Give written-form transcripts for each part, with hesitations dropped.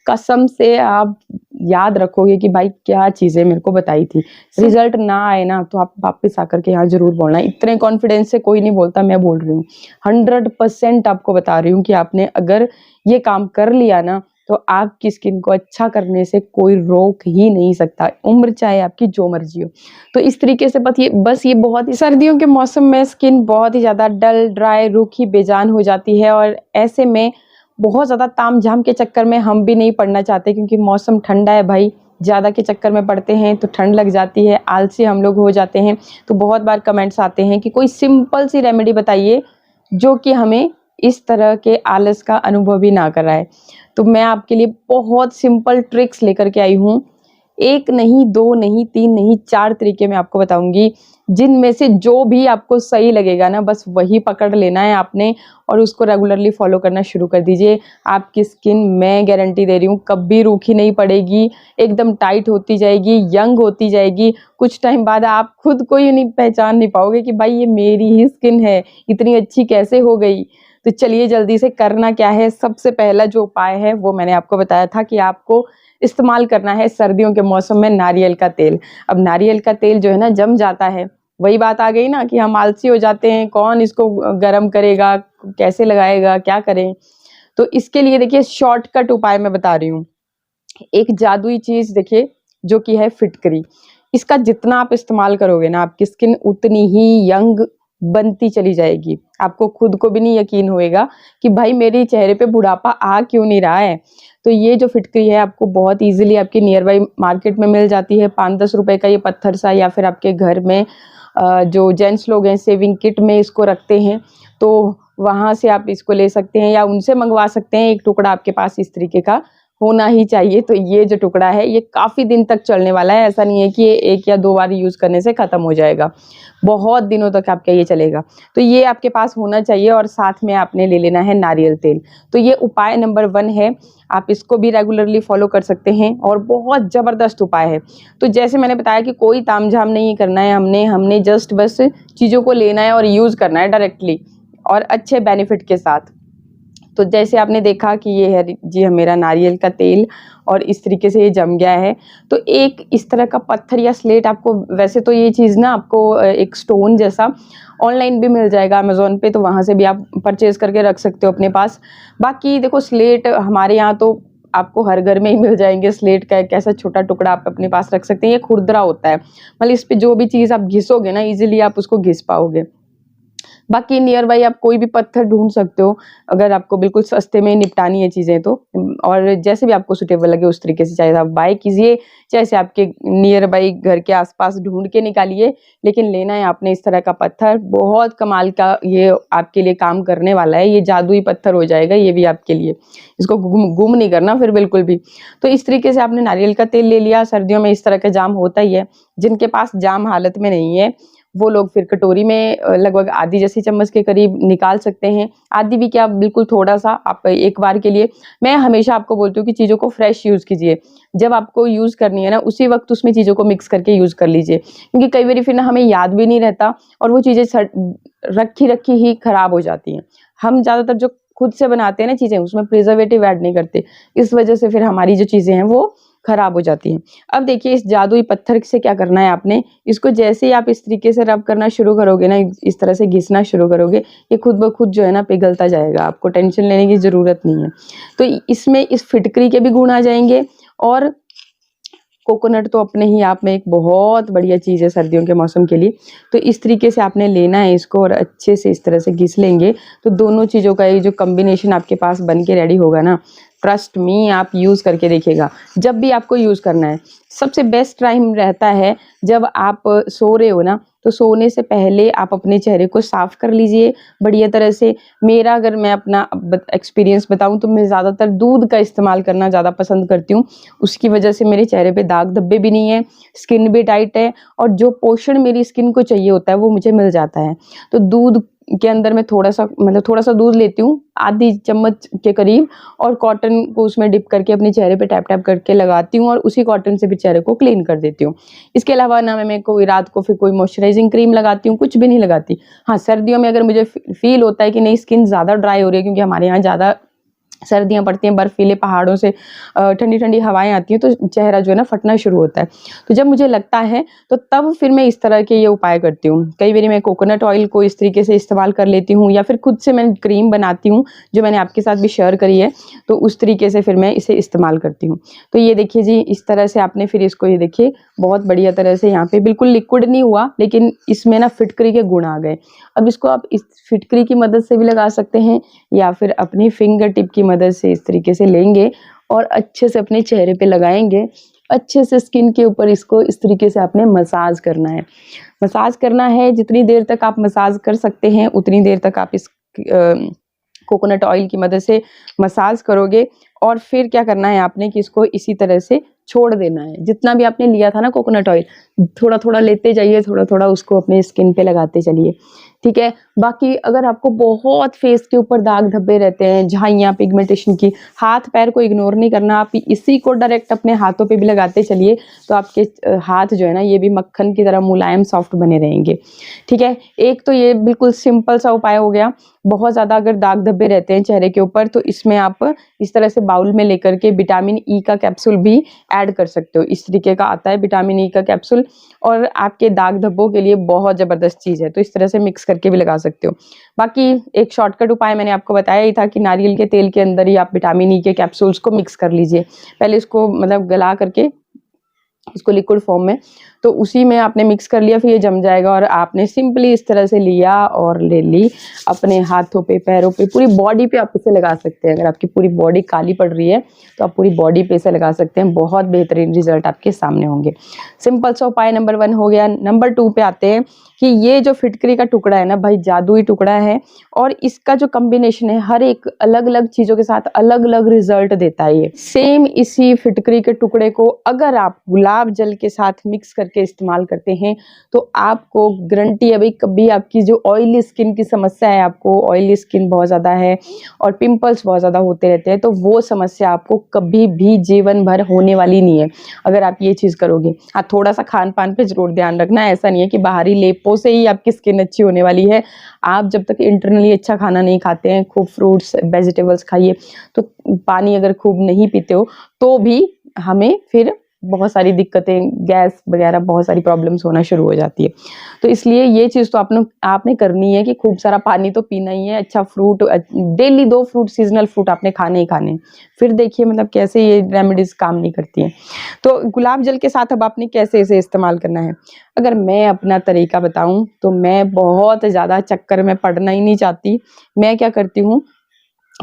कसम से आप याद रखोगे कि भाई क्या चीज़ें मेरे को बताई थी। रिजल्ट ना आए ना तो आप वापस आकर के यहाँ ज़रूर बोलना। इतने कॉन्फिडेंस से कोई नहीं बोलता, मैं बोल रही हूँ। 100% आपको बता रही हूँ कि आपने अगर ये काम कर लिया ना तो आपकी स्किन को अच्छा करने से कोई रोक ही नहीं सकता, उम्र चाहे आपकी जो मर्जी हो। तो इस तरीके से बस ये बहुत ही सर्दियों के मौसम में स्किन बहुत ही ज़्यादा डल, ड्राई, रूखी, बेजान हो जाती है और ऐसे में बहुत ज़्यादा तामझाम के चक्कर में हम भी नहीं पड़ना चाहते, क्योंकि मौसम ठंडा है भाई, ज़्यादा के चक्कर में पड़ते हैं तो ठंड लग जाती है, आलसी हम लोग हो जाते हैं। तो बहुत बार कमेंट्स आते हैं कि कोई सिंपल सी रेमेडी बताइए जो कि हमें इस तरह के आलस का अनुभव भी ना कराए। तो मैं आपके लिए बहुत सिंपल ट्रिक्स लेकर के आई हूँ। 1 नहीं, 2 नहीं, 3 नहीं, 4 तरीके मैं आपको बताऊँगी, जिनमें से जो भी आपको सही लगेगा ना बस वही पकड़ लेना है आपने और उसको रेगुलरली फॉलो करना शुरू कर दीजिए। आपकी स्किन, मैं गारंटी दे रही हूँ, कभी रूखी नहीं पड़ेगी, एकदम टाइट होती जाएगी, यंग होती जाएगी। कुछ टाइम बाद आप खुद को ही नहीं पहचान नहीं पाओगे कि भाई ये मेरी ही स्किन है, इतनी अच्छी कैसे हो गई। तो चलिए जल्दी से करना क्या है, सबसे पहला जो उपाय है वो मैंने आपको बताया था कि आपको इस्तेमाल करना है सर्दियों के मौसम में नारियल का तेल। अब नारियल का तेल जो है ना जम जाता है, वही बात आ गई ना कि हम आलसी हो जाते हैं, कौन इसको गरम करेगा, कैसे लगाएगा, क्या करें। तो इसके लिए देखिए शॉर्टकट उपाय मैं बता रही हूँ। एक जादुई चीज देखिए जो कि है फिटकरी। इसका जितना आप इस्तेमाल करोगे ना आपकी स्किन उतनी ही यंग बनती चली जाएगी। आपको खुद को भी नहीं यकीन होएगा कि भाई मेरे चेहरे पे बुढ़ापा आ क्यों नहीं रहा है। तो ये जो फिटकरी है आपको बहुत इजीली आपकी नियर बाई मार्केट में मिल जाती है। 5-10 रुपए का ये पत्थर सा, या फिर आपके घर में जो जेंट्स लोग हैं सेविंग किट में इसको रखते हैं, तो वहां से आप इसको ले सकते हैं या उनसे मंगवा सकते हैं। एक टुकड़ा आपके पास इस तरीके का होना ही चाहिए। तो ये जो टुकड़ा है ये काफ़ी दिन तक चलने वाला है, ऐसा नहीं है कि ये 1 या 2 बार यूज़ करने से ख़त्म हो जाएगा, बहुत दिनों तक आपका ये चलेगा। तो ये आपके पास होना चाहिए और साथ में आपने ले लेना है नारियल तेल। तो ये उपाय नंबर 1 है, आप इसको भी रेगुलरली फॉलो कर सकते हैं और बहुत ज़बरदस्त उपाय है। तो जैसे मैंने बताया कि कोई तामझाम नहीं करना है, हमने जस्ट बस चीज़ों को लेना है और यूज़ करना है डायरेक्टली और अच्छे बेनिफिट के साथ। तो जैसे आपने देखा कि ये है जी मेरा नारियल का तेल और इस तरीके से ये जम गया है। तो एक इस तरह का पत्थर या स्लेट आपको, वैसे तो ये चीज़ ना आपको एक स्टोन जैसा ऑनलाइन भी मिल जाएगा अमेज़न पे, तो वहाँ से भी आप परचेज़ करके रख सकते हो अपने पास। बाकी देखो स्लेट हमारे यहाँ तो आपको हर घर में ही मिल जाएँगे। स्लेट का एक ऐसा छोटा टुकड़ा आप अपने पास रख सकते हैं, ये खुरदरा होता है। मतलब इस पे जो भी चीज़ आप घिसोगे ना ईज़िली आप उसको घिस पाओगे। बाकी नियर बाई आप कोई भी पत्थर ढूँढ सकते हो, अगर आपको बिल्कुल सस्ते में निपटानी है चीज़ें तो। और जैसे भी आपको सूटेबल लगे उस तरीके से, चाहे आप बाय कीजिए, चाहे से आपके नियर बाई घर के आस-पास ढूँढ के निकालिए, लेकिन लेना है आपने इस तरह का पत्थर। बहुत कमाल का ये आपके लिए काम करने वाला है, ये जादुई पत्थर हो जाएगा ये भी आपके लिए। इसको गुम नहीं करना फिर बिल्कुल भी। तो इस तरीके से आपने नारियल का तेल ले लिया, सर्दियों में इस तरह का जाम होता ही है। जिनके पास जाम हालत में नहीं है वो लोग फिर कटोरी में लगभग आधी जैसी चम्मच के करीब निकाल सकते हैं। आधी भी क्या, बिल्कुल थोड़ा-सा आप एक बार के लिए। मैं हमेशा आपको बोलती हूँ कि चीज़ों को फ्रेश यूज़ कीजिए। जब आपको यूज़ करनी है ना उसी वक़्त उसमें चीज़ों को मिक्स करके यूज़ कर लीजिए। क्योंकि कई बारी फिर ना हमें याद भी नहीं रहता और वो चीज़ें रखी-रखी ही खराब हो जाती हैं। हम ज़्यादातर जो खुद से बनाते हैं ना चीज़ें उसमें प्रिजर्वेटिव ऐड नहीं करते। इस वज़ह से फिर हमारी जो चीज़ें हैं वो खराब हो जाती हैं। अब देखिए इस जादुई पत्थर से क्या करना है आपने, इसको जैसे ही आप इस तरीके से रब करना शुरू करोगे ना, इस तरह से घिसना शुरू करोगे, ये खुद ब खुद जो है ना पिघलता जाएगा, आपको टेंशन लेने की ज़रूरत नहीं है। तो इसमें इस फिटकरी के भी गुण आ जाएँगे और कोकोनट तो अपने ही आप में एक बहुत बढ़िया चीज़ है सर्दियों के मौसम के लिए। तो इस तरीके से आपने लेना है इसको और अच्छे से इस तरह से घिस लेंगे, तो दोनों चीज़ों का ये जो कॉम्बिनेशन आपके पास बन के रेडी होगा ना, ट्रस्ट मी आप यूज़ करके देखिएगा। जब भी आपको यूज़ करना है, सबसे बेस्ट टाइम रहता है जब आप सो रहे हो ना, तो सोने से पहले आप अपने चेहरे को साफ़ कर लीजिए बढ़िया तरह से। मेरा अगर मैं अपना एक्सपीरियंस बताऊँ तो मैं ज़्यादातर दूध का इस्तेमाल करना ज़्यादा पसंद करती हूँ। उसकी वजह से मेरे चेहरे पे दाग धब्बे भी नहीं है, स्किन भी टाइट है और जो पोषण मेरी स्किन को चाहिए होता है वो मुझे मिल जाता है। तो दूध के अंदर मैं थोड़ा-सा दूध लेती हूँ, आधी चम्मच के करीब, और कॉटन को उसमें डिप करके अपने चेहरे पे टैप-टैप करके लगाती हूँ और उसी कॉटन से भी चेहरे को क्लीन कर देती हूँ। इसके अलावा ना मैं कोई रात को फिर कोई मॉइस्चराइजिंग क्रीम लगाती हूँ, कुछ भी नहीं लगाती। हाँ, सर्दियों में अगर मुझे फ़ील होता है कि नहीं स्किन ज़्यादा ड्राई हो रही है, क्योंकि हमारे यहाँ ज़्यादा सर्दियाँ पड़ती हैं, बर्फीले पहाड़ों से ठंडी ठंडी हवाएं आती हैं, तो चेहरा जो है ना फटना शुरू होता है। तो जब मुझे लगता है तो तब फिर मैं इस तरह के ये उपाय करती हूँ। कई बारी मैं कोकोनट ऑयल को इस तरीके से इस्तेमाल कर लेती हूँ, या फिर खुद से मैं क्रीम बनाती हूँ जो मैंने आपके साथ भी शेयर करी है, तो उस तरीके से फिर मैं इसे इस्तेमाल करती हूँ। तो ये देखिए जी, इस तरह से आपने फिर इसको, ये देखिए बहुत बढ़िया तरह से यहाँ पे बिल्कुल लिक्विड नहीं हुआ, लेकिन इसमें ना फिटकरी के गुण आ गए। अब इसको आप इस फिटकरी की मदद से भी लगा सकते हैं, या फिर अपनी फिंगर टिप की मदद से इस तरीके से लेंगे और अच्छे से अपने चेहरे पे लगाएंगे। अच्छे से स्किन के ऊपर इसको इस तरीके से आपने मसाज करना है। मसाज करना है, जितनी देर तक आप मसाज कर सकते हैं उतनी देर तक आप इस कोकोनट ऑयल की मदद से मसाज करोगे। और फिर क्या करना है आपने कि इसको इसी तरह से छोड़ देना है। जितना भी आपने लिया था ना कोकोनट ऑयल, थोड़ा थोड़ा लेते जाइए, थोड़ा थोड़ा उसको अपने स्किन पे लगाते चलिए, ठीक है। बाकी अगर आपको बहुत फेस के ऊपर दाग धब्बे रहते हैं, झाइयाँ, पिगमेंटेशन की, हाथ पैर को इग्नोर नहीं करना, आप इसी को डायरेक्ट अपने हाथों पे भी लगाते चलिए, तो आपके हाथ जो है ना ये भी मक्खन की तरह मुलायम सॉफ्ट बने रहेंगे, ठीक है। एक तो ये बिल्कुल सिंपल सा उपाय हो गया। बहुत ज़्यादा अगर दाग धब्बे रहते हैं चेहरे के ऊपर, तो इसमें आप इस तरह से बाउल में लेकर के विटामिन ई का कैप्सूल भी ऐड कर सकते हो। इस तरीके का आता है विटामिन ई का कैप्सूल, और आपके दाग धब्बों के लिए बहुत ज़बरदस्त चीज़ है, तो इस तरह से मिक्स करके भी लगा सकते हो। बाकी एक शॉर्टकट उपाय मैंने आपको बताया ही था कि नारियल के तेल के अंदर ही आप विटामिन ई के कैप्सूल्स को मिक्स कर लीजिए। पहले इसको मतलब गला करके इसको लिक्विड फॉर्म में, तो उसी में आपने मिक्स कर लिया, फिर ये जम जाएगा, और आपने सिंपली इस तरह से लिया और ले ली अपने हाथों पे, पैरों पे, पूरी बॉडी पे आप इसे लगा सकते हैं। अगर आपकी पूरी बॉडी काली पड़ रही है तो आप पूरी बॉडी पे इसे लगा सकते हैं, बहुत बेहतरीन रिजल्ट आपके सामने होंगे। सिंपल सा उपाय नंबर 1 हो गया। नंबर 2 पे आते हैं कि ये जो फिटकरी का टुकड़ा है ना भाई, जादुई टुकड़ा है, और इसका जो कॉम्बिनेशन है हर एक अलग अलग चीजों के साथ अलग अलग रिजल्ट देता है। ये सेम इसी फिटकरी के टुकड़े को अगर आप गुलाब जल के साथ मिक्स करके इस्तेमाल करते हैं तो आपको गारंटी है भाई, कभी आपकी जो ऑयली स्किन की समस्या है, आपको ऑयली स्किन बहुत ज़्यादा है और पिंपल्स बहुत ज़्यादा होते रहते हैं, तो वो समस्या आपको कभी भी जीवन भर होने वाली नहीं है अगर आप ये चीज़ करोगे। हाँ, थोड़ा सा खान पान पे जरूर ध्यान रखना। ऐसा नहीं है कि बाहरी लेपों से ही आपकी स्किन अच्छी होने वाली है। आप जब तक इंटरनली अच्छा खाना नहीं खाते हैं, खूब फ्रूट्स वेजिटेबल्स खाइए, तो पानी अगर खूब नहीं पीते हो तो भी हमें फिर बहुत सारी दिक्कतें, गैस वगैरह बहुत सारी प्रॉब्लम्स होना शुरू हो जाती है। तो इसलिए ये चीज़ तो आपने करनी है कि खूब सारा पानी तो पीना ही है, अच्छा fruit, daily 2 fruit, seasonal fruit आपने खाने ही खाने। फिर देखिए मतलब कैसे ये रेमेडीज काम नहीं करती हैं। तो गुलाब जल के साथ अब आपने कैसे इसे इस्तेमाल करना है। अगर मैं अपना तरीका बताऊं तो मैं बहुत ज़्यादा चक्कर में पड़ना ही नहीं चाहती। मैं क्या करती हूँ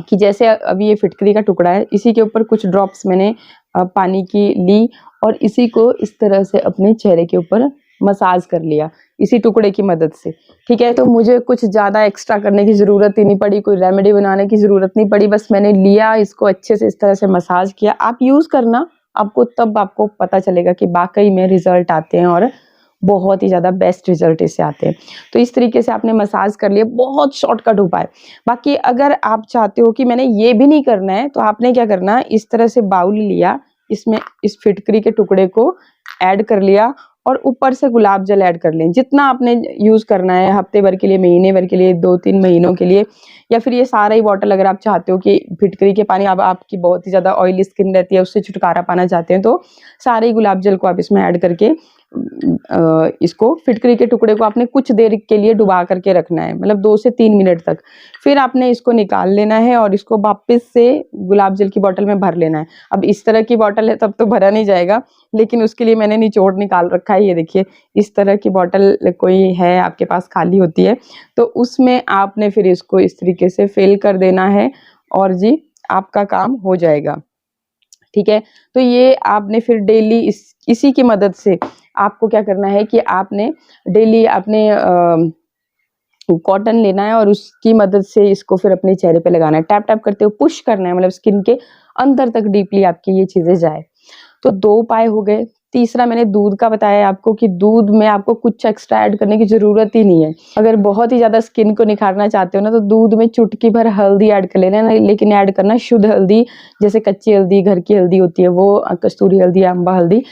कि जैसे अभी ये फिटकरी का टुकड़ा है, इसी के ऊपर कुछ ड्रॉप्स मैंने पानी की ली और इसी को इस तरह से अपने चेहरे के ऊपर मसाज कर लिया इसी टुकड़े की मदद से, ठीक है। तो मुझे कुछ ज़्यादा एक्स्ट्रा करने की ज़रूरत ही नहीं पड़ी, कोई रेमेडी बनाने की ज़रूरत नहीं पड़ी, बस मैंने लिया, इसको अच्छे से इस तरह से मसाज किया। आप यूज़ करना, आपको तब आपको पता चलेगा कि वाकई में रिजल्ट आते हैं और बहुत ही ज़्यादा बेस्ट रिजल्ट इससे आते हैं। तो इस तरीके से आपने मसाज कर लिया, बहुत शॉर्टकट उपाय। बाकी अगर आप चाहते हो कि मैंने ये भी नहीं करना है, तो आपने क्या करना है, इस तरह से बाउल लिया, इसमें इस फिटकरी के टुकड़े को ऐड कर लिया और ऊपर से गुलाब जल ऐड कर लें। जितना आपने यूज़ करना है, हफ्ते भर के लिए, महीने भर के लिए, 2-3 महीनों के लिए, या फिर ये सारा ही बॉटल अगर आप चाहते हो कि फिटकरी के पानी, अब आपकी बहुत ही ज़्यादा ऑयली स्किन रहती है, उससे छुटकारा पाना चाहते हैं, तो सारे ही गुलाब जल को आप इसमें ऐड करके इसको फिटकरी के टुकड़े को आपने कुछ देर के लिए डुबा करके रखना है, मतलब 2 से 3 मिनट तक। फिर आपने इसको निकाल लेना है और इसको वापस से गुलाब जल की बोतल में भर लेना है। अब इस तरह की बोतल है तब तो भरा नहीं जाएगा, लेकिन उसके लिए मैंने निचोड़ निकाल रखा है। ये देखिए, इस तरह की बोतल कोई है आपके पास खाली होती है, तो उसमें आपने फिर इसको इस तरीके से फिल कर देना है और जी आपका काम हो जाएगा, ठीक है। तो ये आपने फिर डेली इसी की मदद से आपको क्या करना है कि आपने डेली अपने कॉटन लेना है और उसकी मदद से इसको फिर अपने चेहरे पे लगाना है। टैप टैप करते हुए पुश करना है, मतलब स्किन के अंदर तक डीपली आपकी ये चीजें जाए। तो 2 उपाय हो गए। तीसरा मैंने दूध का बताया आपको कि दूध में आपको कुछ एक्स्ट्रा ऐड करने की ज़रूरत ही नहीं है। अगर बहुत ही ज़्यादा स्किन को निखारना चाहते हो ना, तो दूध में चुटकी भर हल्दी ऐड कर लेना, लेकिन ऐड करना शुद्ध हल्दी, जैसे कच्ची हल्दी, घर की हल्दी होती है वो, कस्तूरी हल्दी, अम्बा हल्दी,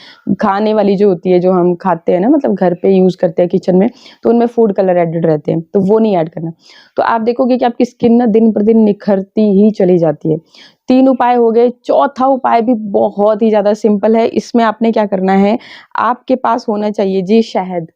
खाने वाली जो होती है, जो हम खाते हैं ना, मतलब घर पे यूज़ करते हैं किचन में, तो उनमें फूड कलर एडेड रहते हैं, तो वो नहीं ऐड करना। तो आप देखोगे कि आपकी स्किन ना दिन पर दिन निखरती ही चली जाती है। 3 उपाय हो गए। चौथा उपाय भी बहुत ही ज़्यादा सिंपल है। इसमें आपने क्या करना है, आपके पास होना चाहिए जी शहद।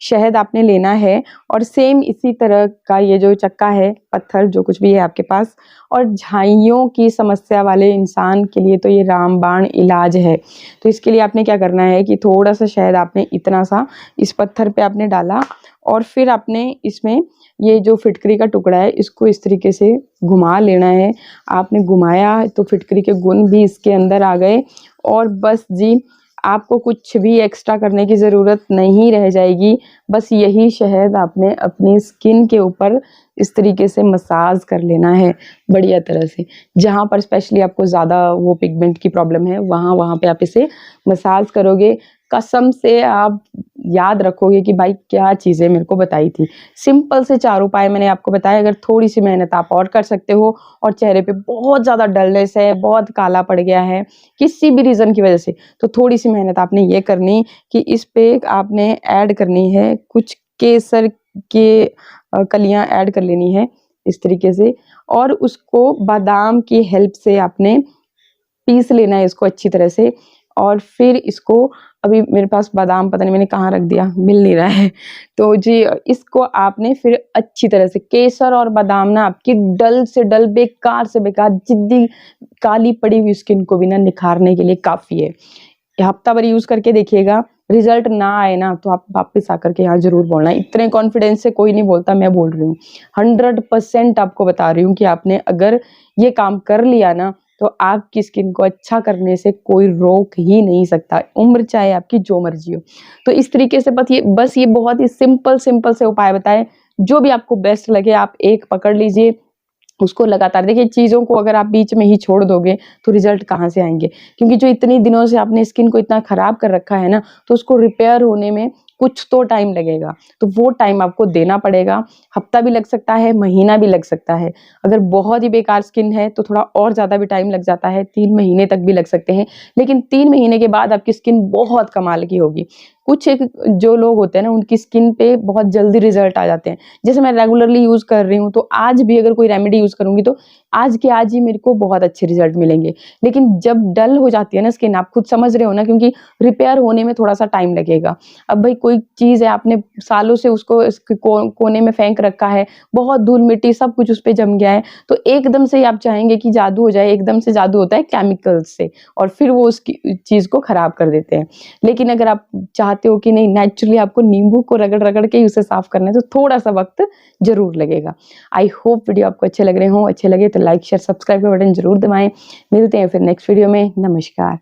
शहद आपने लेना है और सेम इसी तरह का ये जो चक्का है, पत्थर जो कुछ भी है आपके पास, और झाइयों की समस्या वाले इंसान के लिए तो ये रामबाण इलाज है। तो इसके लिए आपने क्या करना है कि थोड़ा-सा शहद आपने इतना सा इस पत्थर पे आपने डाला और फिर आपने इसमें ये जो फिटकरी का टुकड़ा है इसको इस तरीके से घुमा लेना है। आपने घुमाया तो फिटकरी के गुण भी इसके अंदर आ गए और बस जी आपको कुछ भी एक्स्ट्रा करने की ज़रूरत नहीं रह जाएगी। बस यही शहद आपने अपनी स्किन के ऊपर इस तरीके से मसाज कर लेना है बढ़िया तरह से। जहाँ पर स्पेशली आपको ज़्यादा वो पिगमेंट की प्रॉब्लम है, वहाँ वहाँ पे आप इसे मसाज करोगे। कसम से आप याद रखोगे कि भाई क्या चीज़ें मेरे को बताई थी। सिंपल से 4 उपाय मैंने आपको बताए, अगर थोड़ी-सी मेहनत आप और कर सकते हो और चेहरे पे बहुत ज़्यादा डलनेस है, बहुत काला पड़ गया है, किसी भी रीज़न की वज़ह से, तो थोड़ी-सी मेहनत आपने ये करनी कि इस पे आपने ऐड करनी है कुछ केसर के कलियाँ ऐड कर लेनी है इस तरीके से और उसको बादाम की हेल्प से आपने पीस लेना है इसको अच्छी तरह से और फिर इसको अभी मेरे पास बादाम पता नहीं मैंने कहाँ रख दिया, मिल नहीं रहा है। तो जी इसको आपने फिर अच्छी तरह से केसर और बादाम ना आपकी डल से डल, बेकार से बेकार, जिद्दी काली पड़ी हुई स्किन को भी ना निखारने के लिए काफ़ी है। हफ्ता भर यूज़ करके देखिएगा, रिज़ल्ट ना आए ना तो आप वापस आकर के यहाँ ज़रूर बोलना। इतने कॉन्फिडेंस से कोई नहीं बोलता, मैं बोल रही हूँ। 100% आपको बता रही हूँ कि आपने अगर ये काम कर लिया ना तो आपकी स्किन को अच्छा करने से कोई रोक ही नहीं सकता, उम्र चाहे आपकी जो मर्ज़ी हो। तो इस तरीके से बस ये बहुत ही सिंपल से उपाय बताए, जो भी आपको बेस्ट लगे आप एक पकड़ लीजिए, उसको लगातार देखिए। चीज़ों को अगर आप बीच में ही छोड़ दोगे तो रिजल्ट कहाँ से आएँगे? क्योंकि जो इतनी दिनों से आपने स्किन को इतना खराब कर रखा है ना, तो उसको रिपेयर होने में कुछ तो टाइम लगेगा। तो वो टाइम आपको देना पड़ेगा। हफ्ता भी लग सकता है, महीना भी लग सकता है। अगर बहुत ही बेकार स्किन है तो थोड़ा और ज़्यादा भी टाइम लग जाता है, 3 महीने तक भी लग सकते हैं। लेकिन 3 महीने के बाद आपकी स्किन बहुत कमाल की होगी। कुछ एक जो लोग होते हैं ना उनकी स्किन पे बहुत जल्दी रिजल्ट आ जाते हैं। जैसे मैं रेगुलरली यूज़ कर रही हूँ, तो आज भी अगर कोई रेमेडी यूज़ करूँगी तो आज के आज ही मेरे को बहुत अच्छे रिजल्ट मिलेंगे। लेकिन जब डल हो जाती है ना स्किन, आप खुद समझ रहे हो ना, क्योंकि रिपेयर होने में थोड़ा-सा टाइम लगेगा। अब भाई कोई चीज़ है आपने सालों से उसको इसके कोने में फेंक रखा है, बहुत धूल-मिट्टी सब कुछ उस पे जम गया है, तो एकदम से ही आप चाहेंगे कि जादू हो जाए, एकदम से जादू होता है केमिकल्स से और फिर वो उसकी चीज़ को खराब कर देते हैं। लेकिन अगर आप चाहते हो कि नहीं नेचुरली आपको नींबू को रगड़-रगड़ के ही उसे साफ करना है, तो थोड़ा-सा वक़्त ज़रूर लगेगा। आई होप वीडियो आपको अच्छे लग रहे हों, अच्छे लगे तो लाइक, शेयर, सब्सक्राइब का बटन ज़रूर दबाएँ। मिलते हैं फिर नेक्स्ट वीडियो में। नमस्कार।